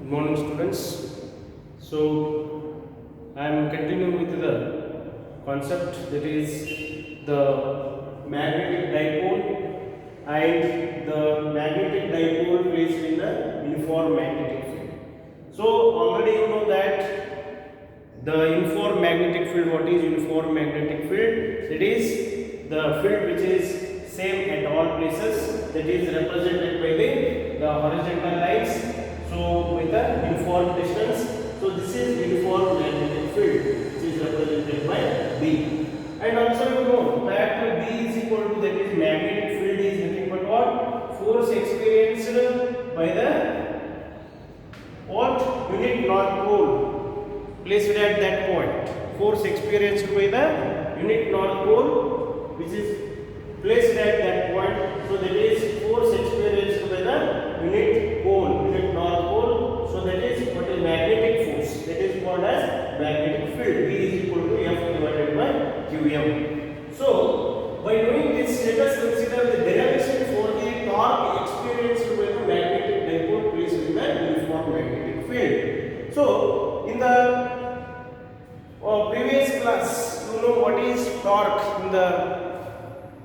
Good morning, students. So, I am continuing with the concept, that is the magnetic dipole, and the magnetic dipole placed in the uniform magnetic field. So, already you know that the uniform magnetic field, what is uniform magnetic field? It is the field which is same at all places, that is represented by the horizontal lines. So with a uniform distance, so this is uniform magnetic field which is represented by B. And also you know that B is equal to, that is magnetic field is nothing but what? Force experienced by the what? Unit north pole placed at that point. Force experienced by the unit north pole which is placed at that point. So that is force experienced by the unit pole, unit north pole. So that is what is magnetic force. That is called as magnetic field. B is equal to F divided by Qm. So by doing this, let us consider the derivation for the torque experienced by the magnetic dipole placed in the uniform magnetic field. So in the previous class, you know what is torque in the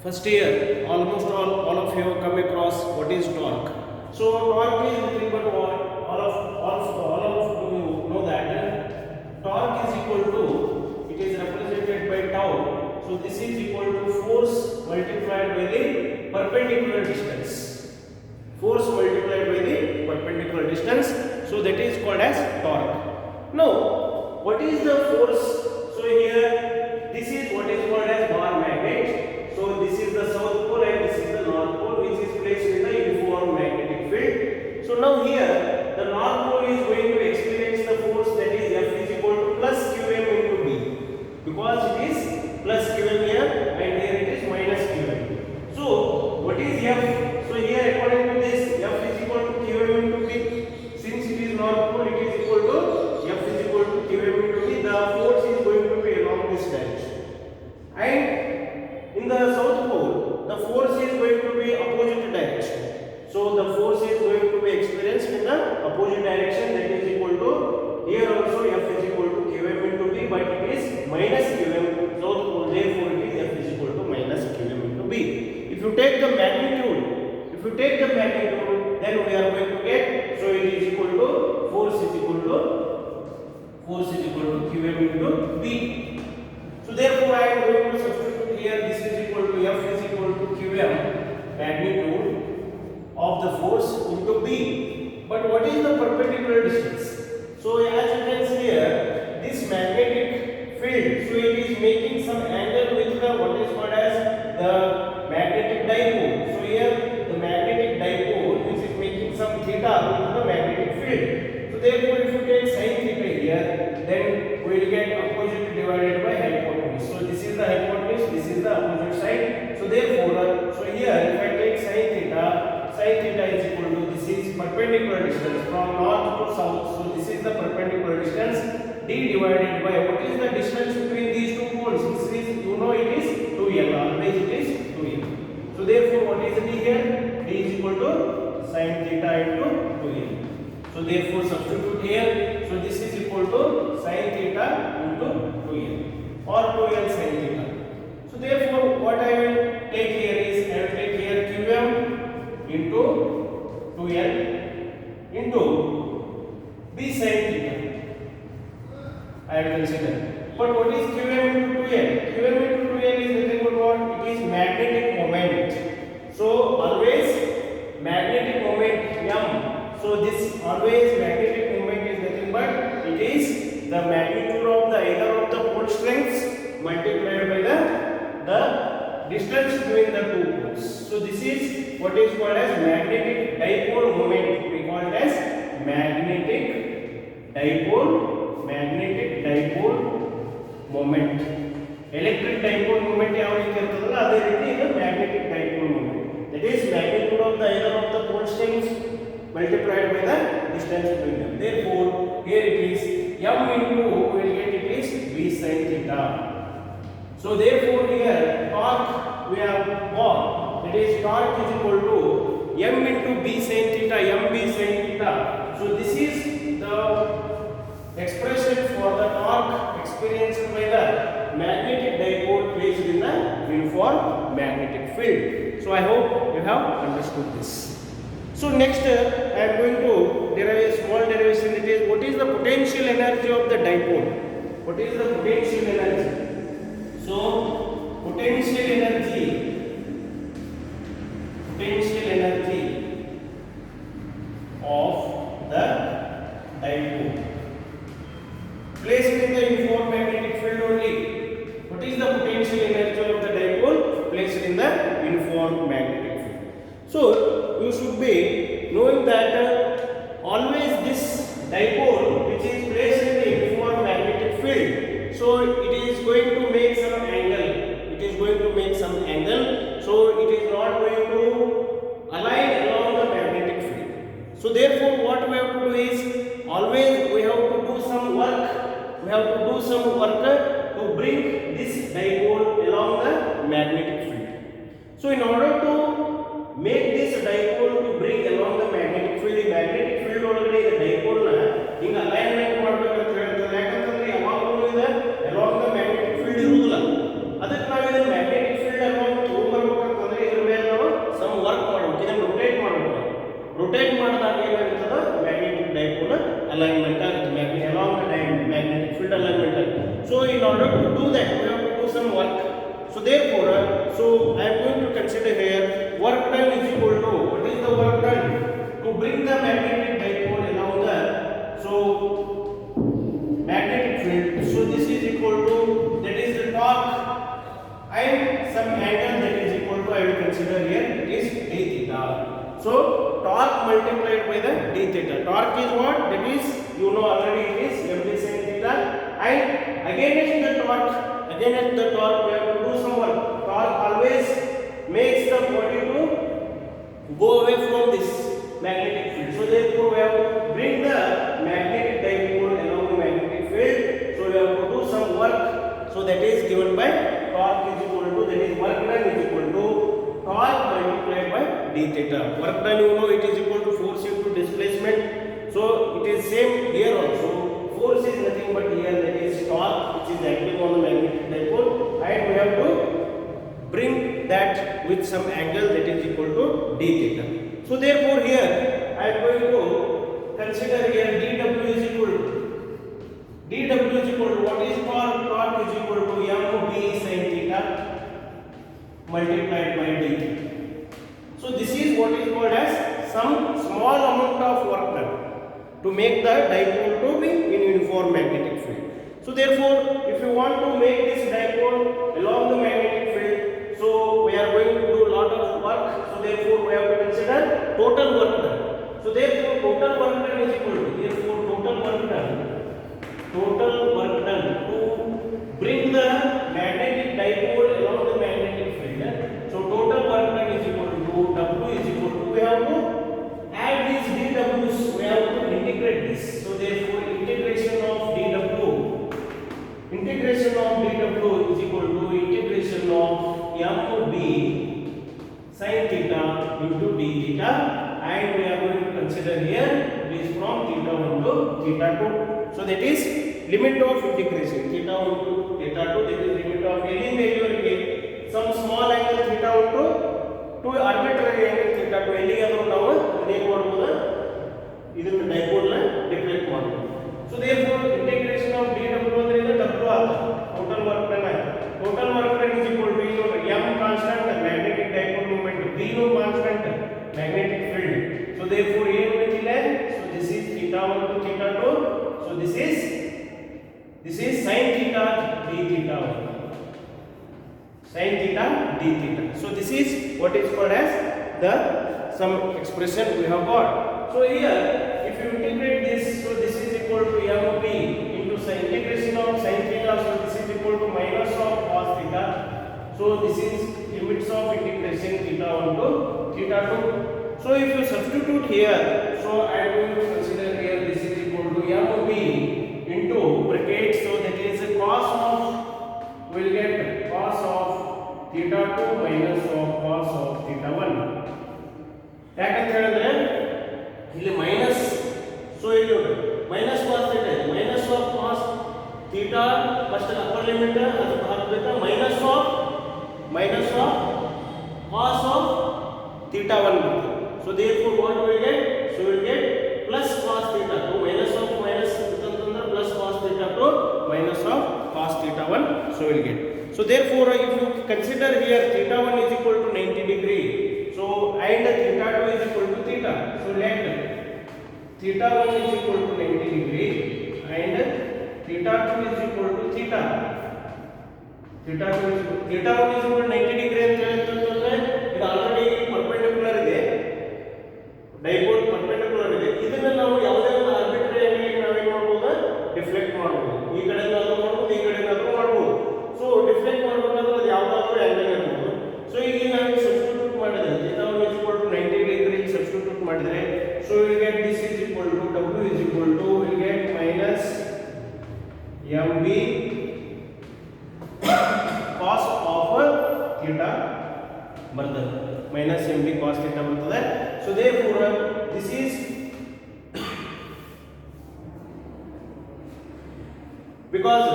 first year. Almost all of you have come across what is torque. So torque is nothing but what? All of you know that torque is equal to, it is represented by tau. So this is equal to force multiplied by the perpendicular distance. Force multiplied by the perpendicular distance. So that is called as torque. Now, what is the force? So here, this is what is called as bar magnet. So this is the south pole and this is the north pole, which is placed in the uniform magnetic field. So now here, the north pole is going to experience the force, that is F is equal to plus Qm into B, because it is plus Qm here and here it is minus Qm. So what is F? So here according to this, F is equal to Qm into B. Since it is north pole, it is equal to F is equal to Qm into B. The force is going to be along this direction. And in the south pole, the force is going to be opposite direction. So the force is going to be experienced in the opposite direction, that is equal to, here also F is equal to Qm into B, but it is minus Qm, south pole, therefore it is F is equal to minus Qm into B. If you take the magnitude, then we are going to get, so it is equal to, force is equal to Qm into B. So therefore I am going to substitute here, this is equal to F is equal to Qm, magnitude of the force into B. But what is the perpendicular distance? So as you can see here, this magnetic field, so it is making some angle with the what is called as the magnetic dipole. So here the magnetic dipole which is making some theta with the magnetic field. So therefore if you take sin theta here, then we will get opposite divided by hypotenuse. So this is the hypotenuse, this is the opposite side. So therefore, so here if I take sin theta is equal to, this is perpendicular distance from north to south. So this is the perpendicular distance, d divided by, what is the distance between these two poles? This is, you know, it is 2l, always it is 2l. So therefore what is d here? D is equal to sin theta into 2l. So therefore substitute here. So this is equal to sin theta into 2l or 2l sin theta. So therefore what I will take here is, I will take here Qm into 2l into B sin theta. I will consider. But what is Qm into 2l? Qm into 2l is nothing but what? It is magnetic moment. So always magnetic moment M. So this always magnetic moment is nothing but, it is the magnitude of the either of the pole strengths multiplied by the distance between the two poles. So this is what is called as magnetic dipole moment. We call it as magnetic dipole moment. Electric dipole moment ಯಾವ ರೀತಿ ಇರ್ತದಲ್ಲ ಅದೇ ರೀತಿ ಇದು magnetic dipole moment. That is magnitude of the either of the pole strengths multiplied by the distance between them. Therefore here it is m into, we will get it is b sin theta. So therefore here torque we have got, that is torque is equal to m into b sin theta, mb sin theta. So this is the expression for the torque experienced by the magnetic dipole placed in the uniform magnetic field. So I hope you have understood this. So next I am going to derive a small derivation, that is what is the potential energy of the dipole. What is the potential energy? So potential energy of the dipole placed in the uniform magnetic field only. What is the potential energy of the dipole placed in the uniform magnetic field? So you should be knowing that always this dipole which is placed in the uniform magnetic field, so it is going to make some angle. It is going to make some angle. So it is not going to align along the magnetic field. So therefore what we have to do is always we have to do some work. We have to do some work to bring this dipole along the magnetic field. So in order to make this dipole to bring along the magnetic field, the magnetic field ಒಳಗಡೆ ಈ dipole ನ ಹಿಂಗ alignment ಮಾಡಬೇಕು ಅಂತ ಹೇಳ್ತಾರೆ. ಯಾಕಂತಂದ್ರೆ ಯಾವಾಗಲೂ ಇದೆ along the magnetic field ಇರುವುದಿಲ್ಲ. ಅದಕ್ಕೆ ನಾವು ಇದನ್ನ magnetic field along ತಗೊಂಡ್ಬರ್ಬೇಕಂತಂದ್ರೆ ಇದ್ರ ಮೇಲೆ ನಾವು some work ಮಾಡಬೇಕು. ಇದನ್ನ rotate ಮಾಡಬೇಕು. rotate ಮಾಡಿದಾಗ ಏನಾಗುತ್ತದೆ magnetic dipole alignment ಆಗುತ್ತೆ. along the magnetic field alignment ಆಗುತ್ತೆ. So in order to do that we have to do some work. So therefore so I am going to consider here work done is equal to, what is the work done to bring the magnetic dipole along the magnetic field. So this is equal to, that is the torque and some angle that is equal to, I will consider here it is d theta. So torque multiplied by the d theta. Torque is what? That is, you know already, it is md sin theta, and against the torque we have to do some work. Torque always makes the body to go away from this magnetic field. So therefore we have to bring the magnetic dipole along the magnetic field. So we have to do some work. So that is given by torque is equal to, that is work done is equal to torque multiplied by d theta. Work done, you know, it is equal to force into displacement. So it is same here also. Force is nothing but here, that is torque which is acting on the magnetic dipole, and we have to bring that with some angle that is equal to d theta. So therefore here I am going to consider here dw is equal to what is torque? Torque is equal to mb sin theta multiplied by d. So this is what is called as some small amount of work done to make the dipole to be in uniform magnetic field. So therefore if you want to make this dipole along the magnetic field, so we are going to do a lot of work. So therefore we have to consider total work done. So therefore total work done is equal to, therefore total work done to bring the magnetic dipole along the magnetic field. So total work done is equal to W is equal to, we have to add these dW's, we have to integrate this. So therefore integration of dW is equal to integration of mb sin theta into d theta, and we are going to consider here it is from theta 1 to theta 2. So that is limit of integration, theta 1 to theta 2, that is limit of any value some small angle theta 1 to arbitrary angle theta 2 ಎಲ್ಲಿಗಾದರೂ ನಾವು ಏನು ಮಾಡಬಹುದು, ಇದನ್ನ dipole ನ deflect ಮಾಡಬಹುದು. So therefore integration of dw ಅಂದ್ರೆ ಇದು w ಆಗುತ್ತೆ, total work done ಆಗುತ್ತೆ. Total work done is equal to m constant magnetic dipole moment, b no constant magnetic field. So therefore ಏನು ಉಳಿದಿಲ್ಲ, so this is theta 1 to theta 2. So this is sin theta d theta 1, sin theta d theta. So this is what is called as the some expression we have got. So here if you integrate this, so this is equal to mb into sin integration of sin theta, so this is equal to minus of cos theta. So this is limits of integration theta 1 to theta 2. So if you substitute here, so I am going to consider here this is equal to mb into bracket, so that is a cos of, we will get cos of theta 2 minus of cos of theta 1. ಯಾಕಂತ ಹೇಳಿದ್ರೆ ಇಲ್ಲಿ minus, so ಇಲ್ಲಿ minus cos theta ಇದೆ minus of cos theta first upper limit ಅದು ಹಾಕಬೇಕು minus of cos of theta 1 ಬರುತ್ತೆ. So therefore what we will get? So we will get plus cos theta 2 minus of minus ಅಂತಂದ್ರೆ plus cos theta 2 minus of cos theta 1. So we will get. So therefore if you consider here theta 1 is equal to 90 degree. So and theta 2 is equal to theta. So let theta 1 is equal to 90 degree and theta 2 is equal to theta. Theta 1 is equal to 90 degree ಅಂತ ಹೇಳಿದ್ರೆ ಇದು already perpendicular ಇದೆ, dipole perpendicular ಇದೆ. ಇದನ್ನ ನಾವು ಯಾವುದೇ ಒಂದು arbitrary angle ನಾವೇನು ಮಾಡಬಹುದು, ಡಿಫ್ಲೆಕ್ಟ್ ಮಾಡಬಹುದು. ಈ ಕಡೆಯಿಂದಾದ್ರೂ ಮಾಡಬಹುದು, ಈ ಕಡೆಯಿಂದಾದ್ರೂ ಮಾಡಬಹುದು. ಸೊ ಡಿಫ್ಲೆಕ್ಟ್ ಮಾಡಬೇಕಾದ್ರೆ ಅದು ಯಾವುದಾದ್ರೂ ಆಂಗಲ್ ಇರಬಹುದು. ಸೊ ಈಗ ನಾವು ಸಬ್ಸ್ಟಿಟ್ಯೂಟ್ ಮಾಡಿದ್ರೆ theta 1 is equal to 90 degree substitute ಮಾಡಿದ್ರೆ so we will get this is equal to w is equal to we will get minus mb cos of theta ಬರ್ತದೆ, minus mb cos theta ಬರ್ತದೆ. So therefore this is because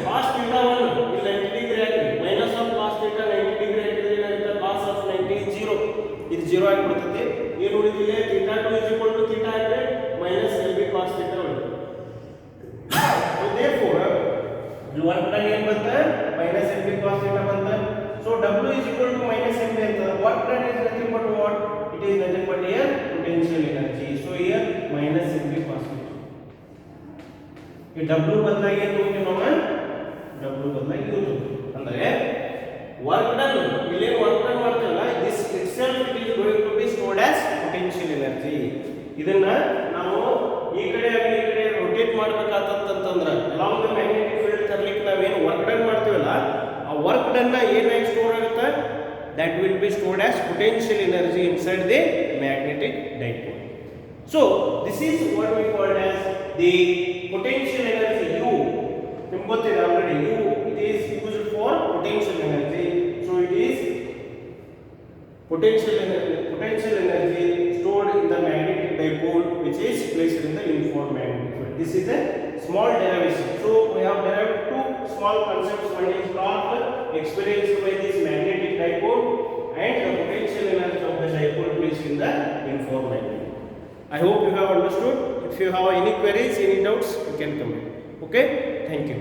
cos theta 1 is 90 degree ಆಗಿದೆ, minus of cos theta 90 degree ಆಗಿದೆ, ಏನಾಗುತ್ತೆ cos of 90 is 0, ಇದು 0 ಆಗಿ ಬರ್ತದೆ. ಏನು ಉಳಿದಿದೆ theta 2 is equal to theta ಆಗಿದೆ minus mb cos theta ಉಳಿದಿದೆ. So therefore ವರ್ಕ್ ಡನ್ ಏನು ಬಂತ minus mb cos theta ಬಂತ. So w is equal to minus mb ಅಂತ work done is nothing but what, it is nothing but here potential energy. So here minus mb cos theta. ಈ w ಬದಲಾಗಿ ಏನು ತಗೊಂತೀವಿ ನಾವು, w ಬದಲಾಗಿ ಇದು ತಗೊಂತೀವಿ. ಅಂದ್ರೆ work done ಇಲ್ಲಿ ವರ್ಕ್ ಡನ್ ಮಾಡ್ತೀವಲ್ಲ, this itself it is going to be stored as potential energy. ಇದನ್ನ ನಾವು ಈ ಕಡೆ ಈ ಕಡೆ rotate ಮಾಡಬೇಕಾದಂತಂದ್ರೆ along the magnetic field ತರಲಿಕ್ಕೆ ನಾವೇನು ವರ್ಕ್ ಡನ್ ಮಾಡ್ತೀವಲ್ಲ, ಆ ವರ್ಕ್ ಡನ್ ಏನಾಗಿ ಸ್ಟೋರ್ ಆಗುತ್ತೆ, that will be stored as potential energy inside the magnetic dipole. So this is what we call as the potential energy U. ನಿಮಗೆ ಗೊತ್ತಿದೆ already U, it is used for potential energy. So it is potential energy stored in the magnetic dipole which is placed in the uniform magnetic field. This is a small derivation. So we have derived two small concepts. One is torque experienced by this magnetic dipole and the potential energy of the dipole placed in the uniform magnetic. I hope you have understood. If you have any queries, any doubts, you can comment. Okay, thank you.